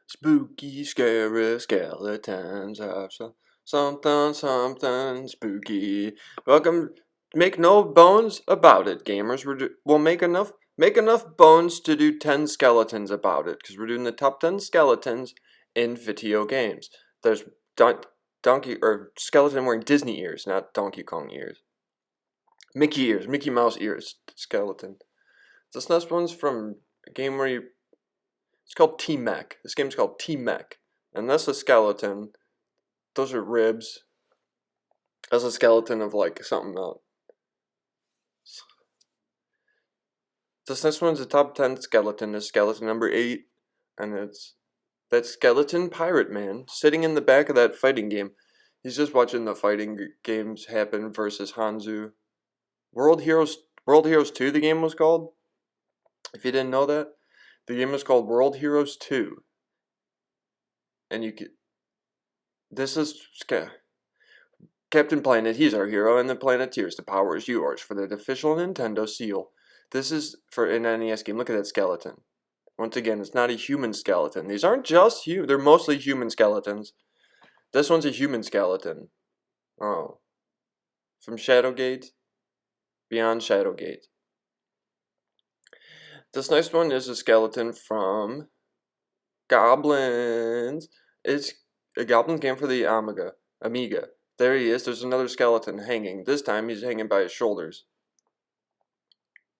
Spooky, scary skeletons have something spooky. Welcome. Make no bones about it, gamers. We'll make enough bones to do 10 skeletons about it, because we're doing the top 10 skeletons in video games. There's donkey or skeleton wearing Disney ears, not Donkey Kong ears. Mickey ears, Mickey Mouse ears, skeleton. This next one's from a game where it's called T-Mech. This game's called T-Mech. And that's a skeleton. Those are ribs. That's a skeleton of like something else. This next one's a top 10 skeleton. It's skeleton number 8. And it's that skeleton pirate man sitting in the back of that fighting game. He's just watching the fighting games happen versus Hanzo. World Heroes 2 the game was called. If you didn't know that. The game is called World Heroes 2. And you can... This is... Captain Planet, he's our hero, and the Planeteers, the power is yours, for the official Nintendo seal. This is for an NES game. Look at that skeleton. Once again, it's not a human skeleton. These aren't just human. They're mostly human skeletons. This one's a human skeleton. Oh. From Shadowgate. Beyond Shadowgate. This next one is a skeleton from Goblins. It's a Goblin game for the Amiga. There he is. There's another skeleton hanging. This time he's hanging by his shoulders.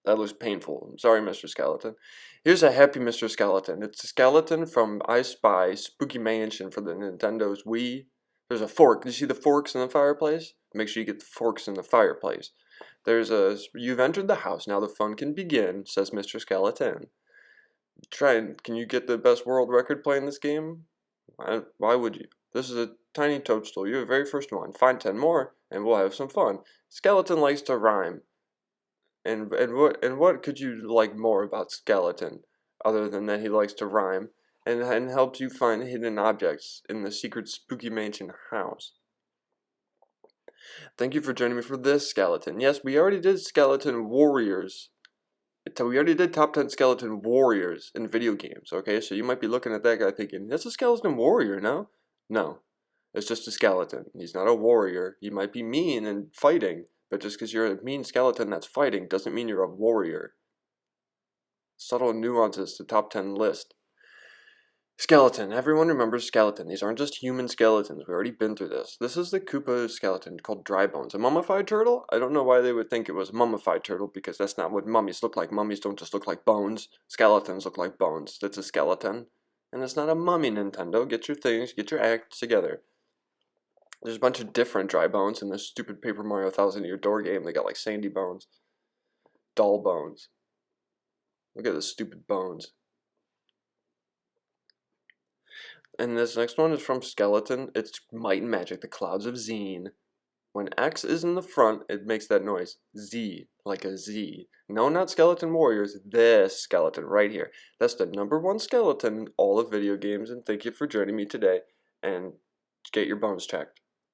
That looks painful. I'm sorry, Mr. Skeleton. Here's a happy Mr. Skeleton. It's a skeleton from I Spy Spooky Mansion for the Nintendo's Wii. There's a fork. Do you see the forks in the fireplace? Make sure you get the forks in the fireplace. You've entered the house, now the fun can begin, says Mr. Skeleton. Can you get the best world record playing this game? Why would you? This is a tiny toadstool, you're the very first one. Find 10 more, and we'll have some fun. Skeleton likes to rhyme. And what could you like more about Skeleton, other than that he likes to rhyme, and helps you find hidden objects in the secret spooky mansion house. Thank you for joining me for this skeleton. Yes, we already did skeleton warriors. We already did top 10 skeleton warriors in video games, okay? So you might be looking at that guy thinking, that's a skeleton warrior, no? No, it's just a skeleton. He's not a warrior. He might be mean and fighting, but just because you're a mean skeleton that's fighting doesn't mean you're a warrior. Subtle nuances to top 10 list. Skeleton. Everyone remembers skeleton. These aren't just human skeletons. We've already been through this. This is the Koopa skeleton called Dry Bones. A mummified turtle? I don't know why they would think it was a mummified turtle, because that's not what mummies look like. Mummies don't just look like bones. Skeletons look like bones. That's a skeleton. And it's not a mummy, Nintendo. Get your things, get your act together. There's a bunch of different dry bones in this stupid Paper Mario 1000-Year Door game. They got like sandy bones. Dull bones. Look at the stupid bones. And this next one is from Skeleton. It's Might and Magic, the Clouds of Zine. When X is in the front, it makes that noise. Z, like a Z. No, not Skeleton Warriors. This skeleton right here. That's the #1 skeleton in all of video games. And thank you for joining me today. And get your bones checked.